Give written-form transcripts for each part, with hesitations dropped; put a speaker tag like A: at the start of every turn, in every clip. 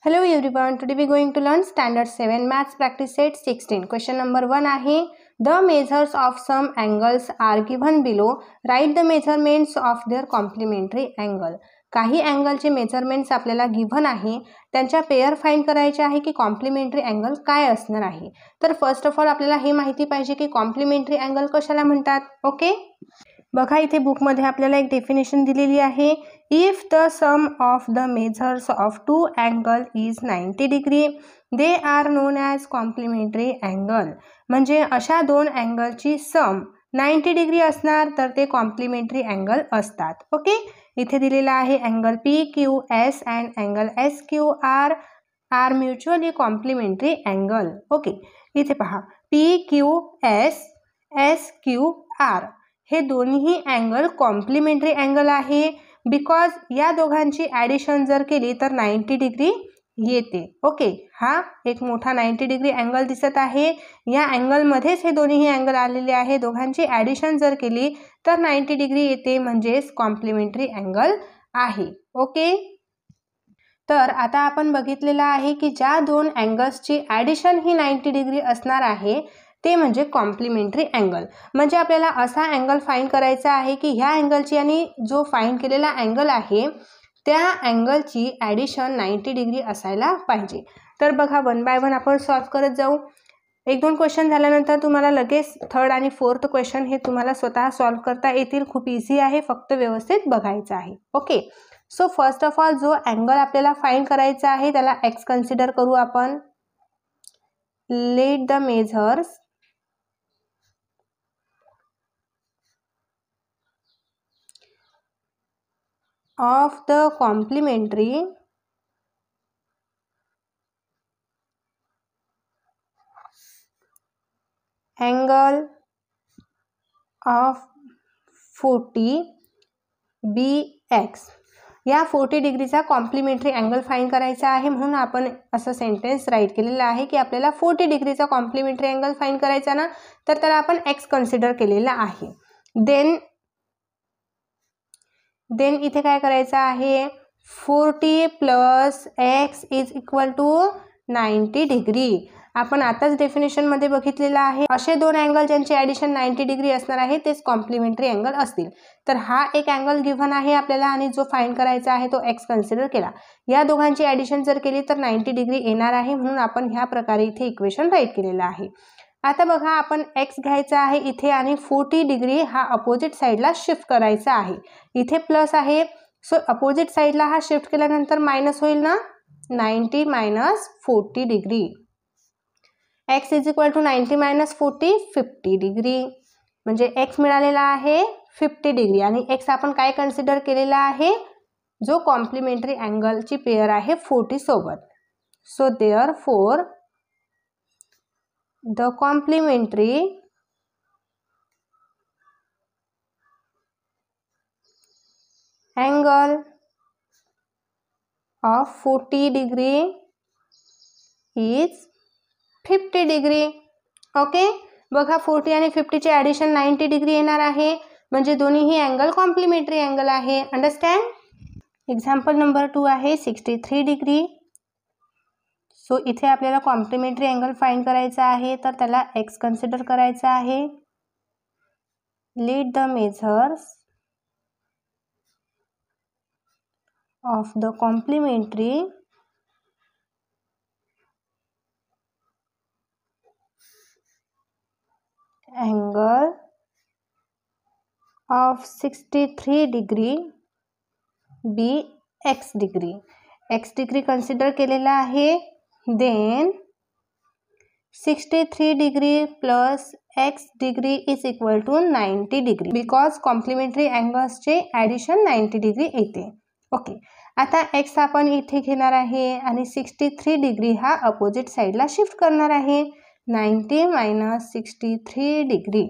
A: Hello everyone, today we are going to learn standard 7 maths practice set 16. Question number 1 आहे, the measures of some angles are given below. Write the measurements of their complementary angle. काही अँगलचे measurements आपल्याला given आहे, त्यांच्या pair find करायचे आहे की complementary angle काय असणार आहे. तर फर्स्ट ऑफ ऑल आपल्याला हे माहिती पाहिजे की कॉम्प्लिमेंटरी अँगल कशाला म्हणतात. ओके, बघा इथे बुकमध्ये आपल्याला एक डेफिनेशन दिलेली आहे. If the sum of the measures of two angle is 90 degree they are known as complementary angle. म्हणजे अशा दोन अँगलची सम 90 डिग्री असणार तर ते कॉम्प्लिमेंटरी अँगल असतात. ओके, इथे दिलेला आहे angle P Q S and angle S Q R are mutually complementary angle. Okay, इथे पहा P Q S S Q R हे दोन्ही अँगल कॉम्प्लिमेंटरी अँगल आहे. बिकॉज या दोघांची ॲडिशन जर केली तर 90 डिग्री येते. ओके, हा एक मोठा 90 डिग्री अँगल दिसत आहे. या अँगलमध्येच हे दोन्ही अँगल आलेले आहे. दोघांची ॲडिशन जर केली तर 90 डिग्री येते, म्हणजेच कॉम्प्लिमेंटरी अँगल आहे. ओके, तर आता आपण बघितलेलं आहे की ज्या दोन अँगल्सची ॲडिशन ही 90 डिग्री असणार आहे ते म्हणजे कॉम्प्लिमेंटरी अँगल. म्हणजे आपल्याला असा अँगल फाइंड करायचा आहे की ह्या अँगलची आणि जो फाइंड केलेला अँगल आहे त्या अँगलची ॲडिशन 90 डिग्री असायला पाहिजे. तर बघा वन बाय वन आपण सॉल्व करत जाऊ. एक दोन क्वेश्चन झाल्यानंतर तुम्हाला लगेच थर्ड आणि फोर्थ क्वेश्चन हे तुम्हाला स्वतः सॉल्व करता येतील. खूप इझी आहे, फक्त व्यवस्थित बघायचं आहे. Okay, so first of all जो अँगल आपल्याला फाइंड करायचा आहे त्याला एक्स कन्सिडर करू आपण. Let the measures of the complementary angle of 40 bx. या 40 डिग्रीचा कॉम्प्लिमेंटरी अँगल फाइंड करायचा आहे, म्हणून आपण असं सेंटेन्स राईट केलेलं आहे की आपल्याला 40 डिग्रीचा कॉम्प्लिमेंटरी अँगल फाइंड करायचा ना, तर त्याला आपण एक्स कन्सिडर केलेला आहे. देन इथे काय करायचं आहे, 40 plus X is equal to 90 degree. आपण आताच डेफिनेशनमध्ये बघितलेलं आहे असे दोन अँगल ज्यांची ॲडिशन 90 डिग्री असणार आहे तेच कॉम्प्लिमेंटरी अँगल असतील. तर हा एक अँगल गिव्हन आहे आपल्याला आणि जो फाइंड करायचा आहे तो एक्स कन्सिडर केला. या दोघांची ॲडिशन जर केली तर 90 डिग्री येणार आहे, म्हणून आपण ह्या प्रकारे इथे इक्वेशन राईट केलेलं आहे. आता बघा आपण एक्स घ्यायचा आहे इथे आणि 40 डिग्री हा अपोजिट साईडला शिफ्ट करायचा आहे. इथे प्लस आहे, सो अपोजिट साईडला हा शिफ्ट केल्यानंतर मायनस होईल ना. 90 minus 40 degree, X is equal to 90 minus 40 50 degree. म्हणजे एक्स मिळालेला आहे 50 डिग्री आणि एक्स आपण काय कन्सिडर केलेला आहे, जो कॉम्प्लिमेंटरी अँगलची पेअर आहे 40 सोबत. So therefore the complementary angle of 40 degree is 50 degree. Okay, बघा 40 आणि 50 चे ॲडिशन 90 डिग्री येणार आहे, म्हणजे दोन्हीही अँगल कॉम्प्लिमेंटरी अँगल आहे. अंडरस्टँड. एक्झाम्पल नंबर 2 आहे 63 डिग्री. सो इथे आपल्याला कॉम्प्लिमेंटरी अँगल फाइंड करायचा आहे, तर त्याला एक्स कन्सिडर करायचा आहे. Late the measures of the complementary angle of 63 degree be x degree. x degree consider केलेला आहे. Then 63 degree plus x degree is equal to 90 degree, because complementary अँगल्सचे addition 90 degree येते. ओके, आता x आपण इथे घेणार आहे आणि 63 डिग्री हा अपोजिट साईडला शिफ्ट करणार आहे. 90 minus 63 degree,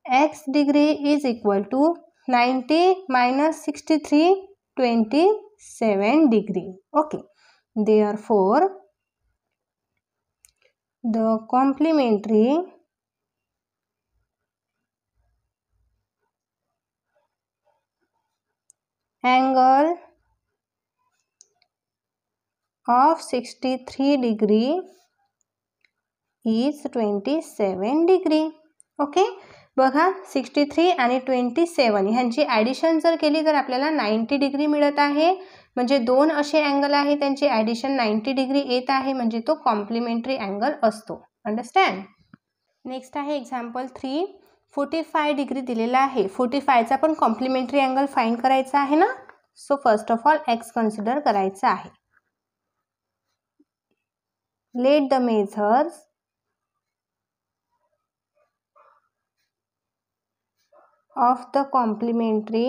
A: x degree is equal to 90 minus 63 27 degree. Okay, therefore the complementary angle of 63 degree is 27 degree. Okay, बघा 63 आणि 27 ह्यांची ॲडिशन जर केली तर आपल्याला 90 डिग्री मिळत आहे. म्हणजे दोन असे अँगल आहे त्यांची ॲडिशन 90 डिग्री येत आहे, म्हणजे तो कॉम्प्लिमेंटरी अँगल असतो. अंडरस्टँड. नेक्स्ट आहे एक्झाम्पल 3. 45 डिग्री दिलेला आहे. 45चा पण कॉम्प्लिमेंटरी अँगल फाइंड करायचा आहे ना. So first of all x consider करायचा आहे. Late the measures of the complementary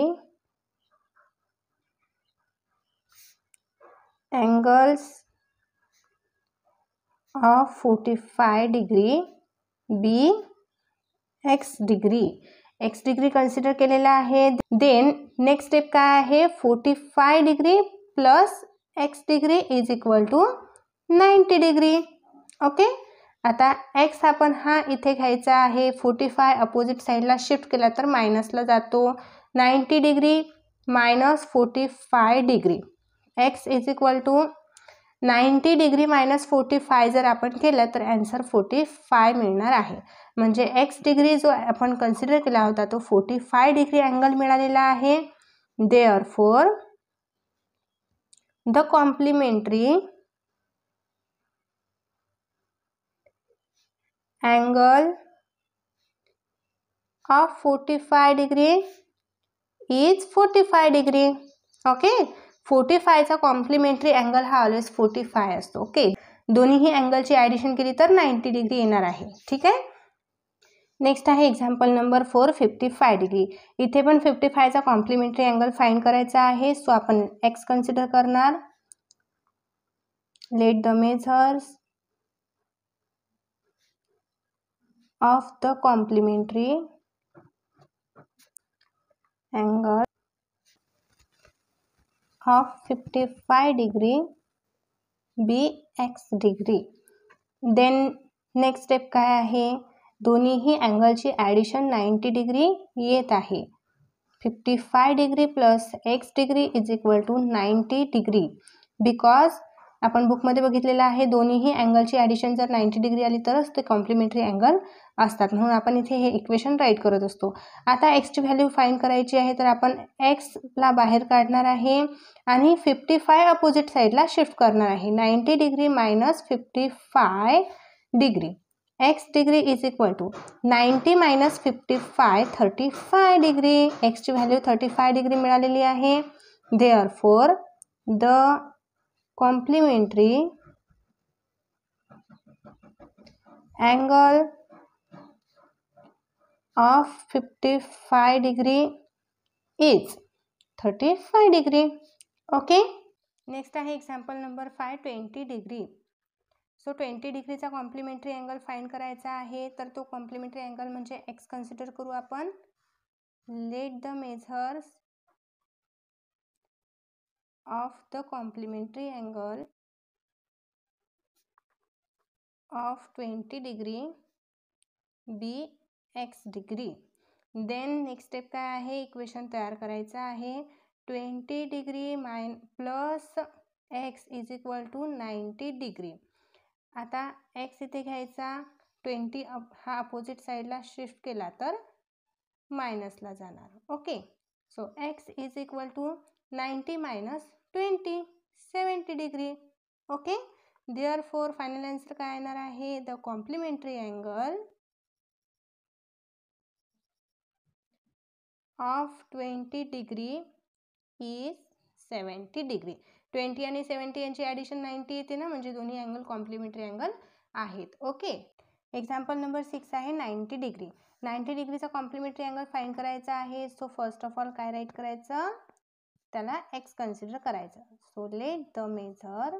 A: angles of 45 degree be x degree. x degree consider केलेला आहे. देन नेक्स्ट स्टेप काय आहे, 45 degree plus x degree is equal to 90 degree. Okay, आता x आपण हा इथे घ्यायचा आहे. 45 अपोजिट साईडला शिफ्ट केला तर मायनसला जातो. 90 degree minus 45 degree, x is equal to 90 degree minus 45 जर आपण केलं तर आन्सर 45 मिळणार आहे. म्हणजे x डिग्री जो आपण कन्सिडर केला होता तो 45 डिग्री अँगल मिळालेला आहे. Therefore the complementary angle of 45 degree is 45 degree. Okay, 45चा कॉम्प्लिमेंटरी अँगल हा ऑलवेज 45 असतो. ओके, दोन्हीही अँगलची ॲडिशन केली तर 90 डिग्री येणार आहे. ठीक आहे. नेक्स्ट आहे एक्झाम्पल नंबर 4. 55 डिग्री. इथे पण 55चा कॉम्प्लिमेंटरी अँगल फाइंड करायचा आहे. सो आपण एक्स कन्सिडर करणार. Late the measures of the complementary angle of 55 degree be x degree. then next step काय आहे, दोन्हीही अँगलची ॲडिशन 90 डिग्री येत आहे. 55 degree plus x degree is equal to 90 degree. Because आपण बुकमध्ये बघितलेलं आहे दोन्हीही अँगलची ॲडिशन जर 90 डिग्री आली तरच ते कॉम्प्लिमेंटरी अँगल असतात, म्हणून आपण इथे हे इक्वेशन राईट करत असतो. आता एक्सची व्हॅल्यू फाइंड करायची आहे तर आपण एक्सला बाहेर काढणार आहे आणि 55 अपोजिट साईडला शिफ्ट करणार आहे. 90 degree minus 55 degree, x degree is equal to 90 minus 55 35 degree. एक्सची व्हॅल्यू 35 डिग्री मिळालेली आहे. Therefore the complementary angle of 55 degree is 35 degree. Okay, next आहे एक्झाम्पल नंबर 5. 20 डिग्री. सो 20 डिग्रीचा कॉम्प्लिमेंटरी अँगल फाइंड करायचा आहे. तर तो कॉम्प्लिमेंटरी अँगल म्हणजे एक्स कन्सिडर करू आपण. Let the measures of the complementary angle of 20 degree be x degree. Then next step काय आहे, इक्वेशन तयार करायचं आहे. 20 degree plus x is equal to 90 degree. आता x इथे घ्यायचा, 20 हा अपोजिट साईडला शिफ्ट केला तर मायनसला जाणार. Okay, so x is equal to 90 minus 20 70 degree. Okay, therefore final answer काय येणार आहे, the complementary angle of 20 degree is 70 degree. 20 आणि 70 यांची ॲडिशन 90 येते ना, म्हणजे दोन्ही अँगल कॉम्प्लिमेंटरी अँगल आहेत. ओके, एक्झाम्पल नंबर 6 आहे 90 डिग्री. 90 डिग्रीचा कॉम्प्लिमेंटरी अँगल फाइंड करायचा आहे. सो फर्स्ट ऑफ ऑल काय राईट करायचं, त्याला एक्स कन्सिडर करायचं. So let the measure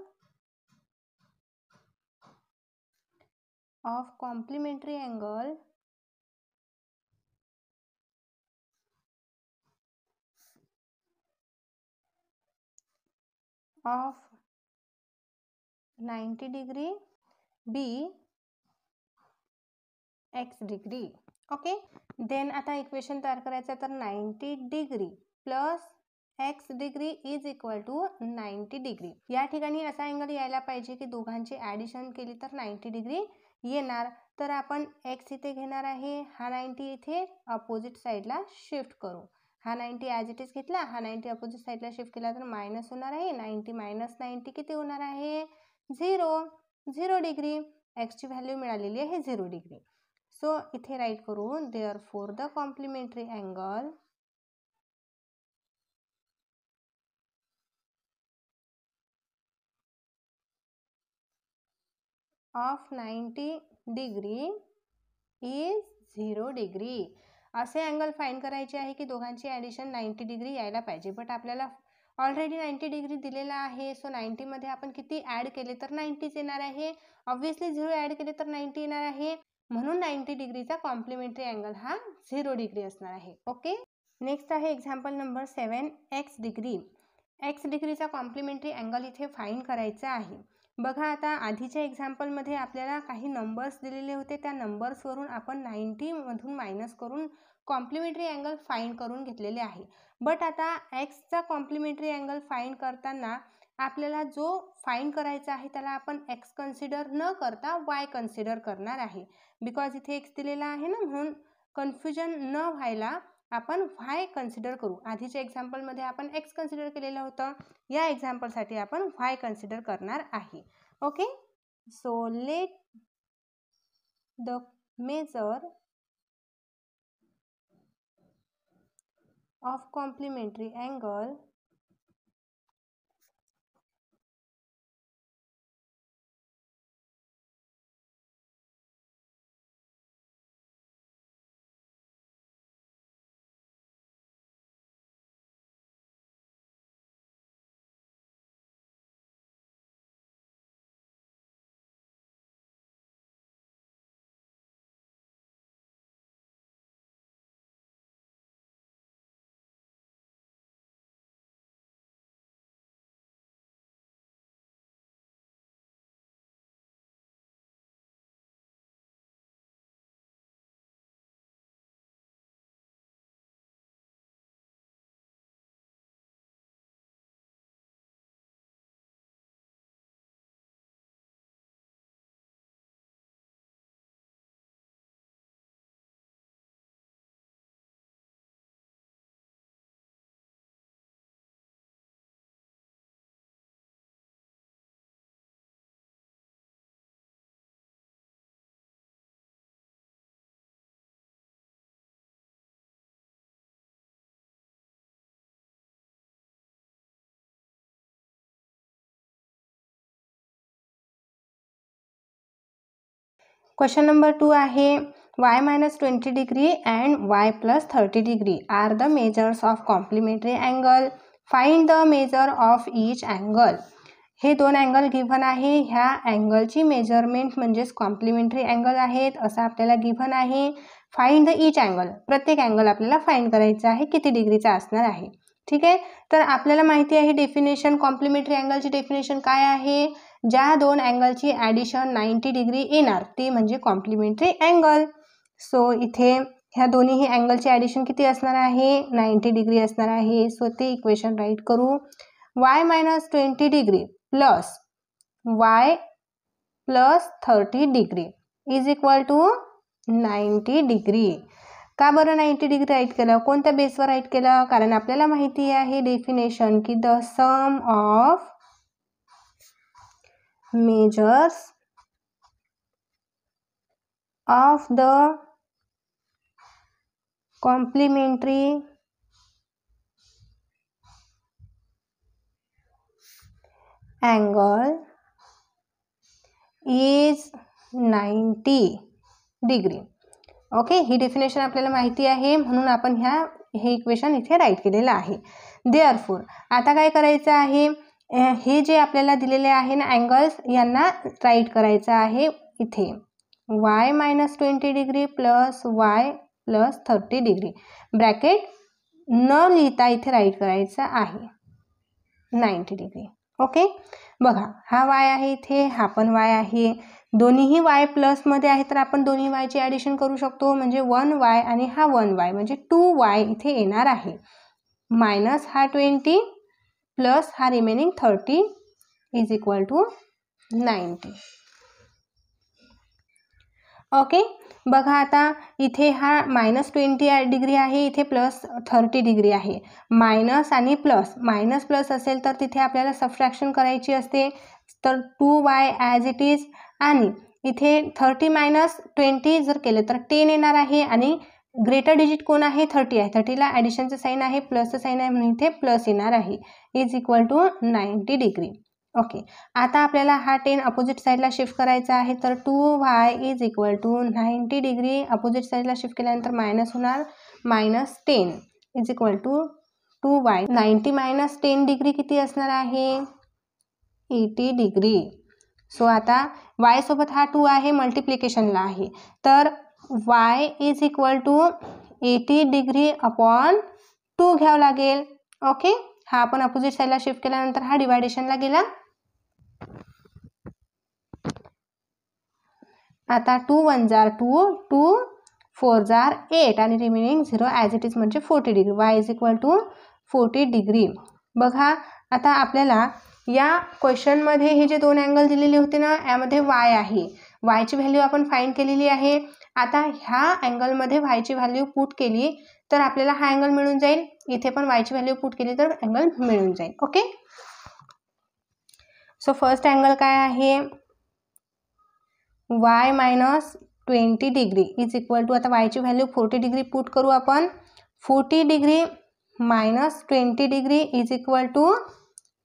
A: of complementary angle of 90 degree be x degree. Okay, then आता इक्वेशन तयार करायचं तर 90 degree plus X degree is equal to 90 degree. या ठिकाणी असा अँगल यायला पाहिजे की दोघांची ॲडिशन केली तर 90 डिग्री येणार. तर आपण एक्स इथे घेणार आहे, हा 90 इथे अपोजिट साईडला शिफ्ट करू. हा 90 ॲज इट इज घेतला, हा 90 अपोजिट साईडला शिफ्ट केला तर मायनस होणार आहे. 90 मायनस 90 किती होणार आहे? 0 डिग्री. एक्सची व्हॅल्यू मिळालेली आहे 0 डिग्री. सो इथे राईट करू, therefore the complementary angle of 90 degree is 0 degree. असे अँगल फाइंड करायचे आहे की दोघांची ॲडिशन 90 डिग्री यायला पाहिजे. बट आपल्याला ऑलरेडी 90 डिग्री दिलेला आहे. सो 90 मध्ये आपण किती ॲड केले तर 90च येणार आहे. ऑब्व्हियसली 0 ॲड केले तर 90 येणार आहे. म्हणून 90 डिग्रीचा कॉम्प्लिमेंटरी अँगल हा 0 डिग्री असणार आहे. ओके. नेक्स्ट आहे example number 7, x degree. X डिग्रीचा कॉम्प्लिमेंटरी अँगल इथे फाइंड करायचा आहे. बघा आता आधीच्या एक्झाम्पलमध्ये आपल्याला काही नंबर्स दिलेले होते, त्या नंबर्सवरून आपण 90 मधून मायनस करून कॉम्प्लिमेंटरी अँगल फाइंड करून घेतलेले आहे. बट आता एक्सचा कॉम्प्लिमेंटरी अँगल फाइंड करताना आपल्याला जो फाइंड करायचा आहे त्याला आपण एक्स कन्सिडर न करता वाय कन्सिडर करणार आहे. बिकॉज इथे एक्स दिलेला आहे ना, म्हणून कन्फ्युजन न व्हायला आपण वाय कन्सिडर करू. आधीच्या एक्झाम्पलमध्ये आपण एक्स कन्सिडर केलेलं होतं, या एक्झाम्पलसाठी आपण वाय कन्सिडर करणार आहे. Okay. So let the measure of complementary angle question number 2 आहे y minus 20 degree and y plus 30 degree are the measures of complementary angle. Find the measure of each angle. हे दोन angle given आहे. ह्या अँगलची measurement म्हणजेच complementary angle आहेत असं आपल्याला गिव्हन आहे. Find the each angle. प्रत्येक अँगल आपल्याला फाइंड करायचा आहे किती डिग्रीचा असणार आहे. ठीक आहे. तर आपल्याला माहिती आहे डेफिनेशन, कॉम्प्लिमेंटरी अँगलची डेफिनेशन काय आहे? ज्या दोन अँगलची ॲडिशन 90 डिग्री येणार ती म्हणजे कॉम्प्लिमेंटरी अँगल. सो इथे ह्या दोन्ही अँगलची ॲडिशन किती असणार आहे? 90 डिग्री असणार आहे. सो ते इक्वेशन राईट करू. y minus 20 degree plus y plus 30 degree is equal to 90 degree. का बरं 90 डिग्री राईट केलं? कोणत्या बेसवर राईट केलं? कारण आपल्याला माहिती आहे डेफिनेशन की the sum of measures of the complementary angle is 90 degree. Okay. ही डेफिनेशन आपल्याला माहिती आहे म्हणून आपण हे इक्वेशन इथे राईट केलेलं आहे. देअरफॉर आता काय करायचं आहे? हे जे आपल्याला दिलेले आहे ना अँगल्स, यांना राईट करायचं आहे इथे y minus 20 degree plus y plus 30 degree. Bracket न लिहिता इथे राईट करायचं आहे 90 डिग्री. ओके. बघा हा y आहे इथे, हा पण y आहे. दोन्हीही y प्लसमध्ये आहे तर आपण दोन्ही yची ॲडिशन करू शकतो. म्हणजे 1y आणि हा 1y म्हणजे 2y इथे येणार आहे. मायनस हा 20 प्लस हा remaining 30 is equal to 90. Okay. बघा आता इथे हा -20 डिग्री आहे, इथे +30 डिग्री आहे. मायनस आणि प्लस, मायनस प्लस असेल तर तिथे आपल्याला सबट्रॅक्शन करायची असते. तर 2y ॲज इट इज, आणि इथे 30 - 20 जर केलं तर 10 येणार आहे, आणि ग्रेटर डिजिट कोण आहे? 30 आहे. 30ला ॲडिशनचं साईन आहे, प्लसचं साईन आहे, म्हणून इथे प्लस येणार आहे. Is equal to 90 degree. Okay. आता आपल्याला हा 10 अपोजिट साईडला शिफ्ट करायचा आहे. तर 2y is equal to 90 degree opposite साईडला शिफ्ट केल्यानंतर मायनस होणार, -10 is equal to 2y. 90 - 10 degree किती असणार आहे? 80 डिग्री. सो आता y सोबत हा 2 आहे, मल्टिप्लिकेशनला आहे. तर y is equal to 80 degree upon 2 घ्यावं लागेल. ओके. हा आपण अपोजिट साईडला शिफ्ट केल्यानंतर हा डिवायडेशनला गेला. आता 2 1 जार 2, 2 4 जार 8, आणि रिमेनिंग 0 ॲज इट इज म्हणजे 40 degree. y is equal to 40 degree. बघा आता आपल्याला या क्वेश्चनमध्ये हे जे दोन अँगल दिलेले होते ना, यामध्ये y आहे. yची व्हॅल्यू आपण फाइंड केलेली आहे. आता ह्या अँगलमध्ये yची व्हॅल्यू पुट केली तर आपल्याला हा अँगल मिळून जाईल. इथे पण yची व्हॅल्यू पुट केली तर अँगल मिळून जाईल. ओके. सो फर्स्ट अँगल काय आहे? y - 20 degree is equal to, आता yची व्हॅल्यू 40 डिग्री पुट करू आपण. 40 degree - 20 degree is equal to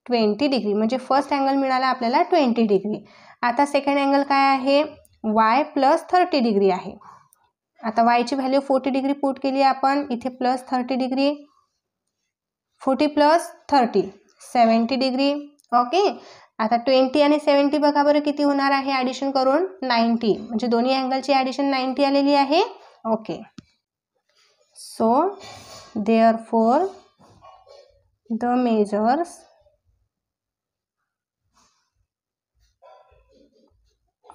A: 20 degree, म्हणजे फर्स्ट अँगल मिळाला आपल्याला 20 डिग्री. आता सेकंड अँगल काय आहे? y + 30 डिग्री आहे. आता yची व्हॅल्यू 40 डिग्री पुट केली आपण, इथे +30 डिग्री, 40 + 30 70 डिग्री. ओके. आता 20 आणि 70 बघा बरं किती होणार आहे ॲडिशन करून? 90, म्हणजे दोन्ही अँगलची ॲडिशन 90 आलेली आहे. Okay. So therefore the measures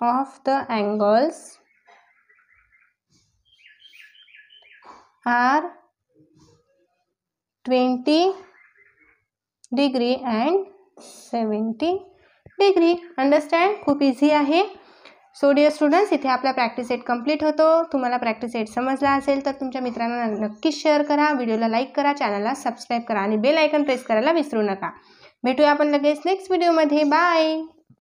A: of the angles are 20 degree and 70 degree. Understand? खूप इझी आहे. सो डिअर स्टुडंट्स, इथे आपला प्रॅक्टिस सेट कंप्लीट होतो. तुम्हाला प्रॅक्टिस सेट समजला असेल तर तुमच्या मित्रांना नक्कीच शेअर करा, व्हिडिओला लाईक करा, चॅनलला सबस्क्राईब करा, आणि बेल आयकन प्रेस करायला विसरू नका. भेटूया आपण लगेच नेक्स्ट व्हिडिओमध्ये. बाय.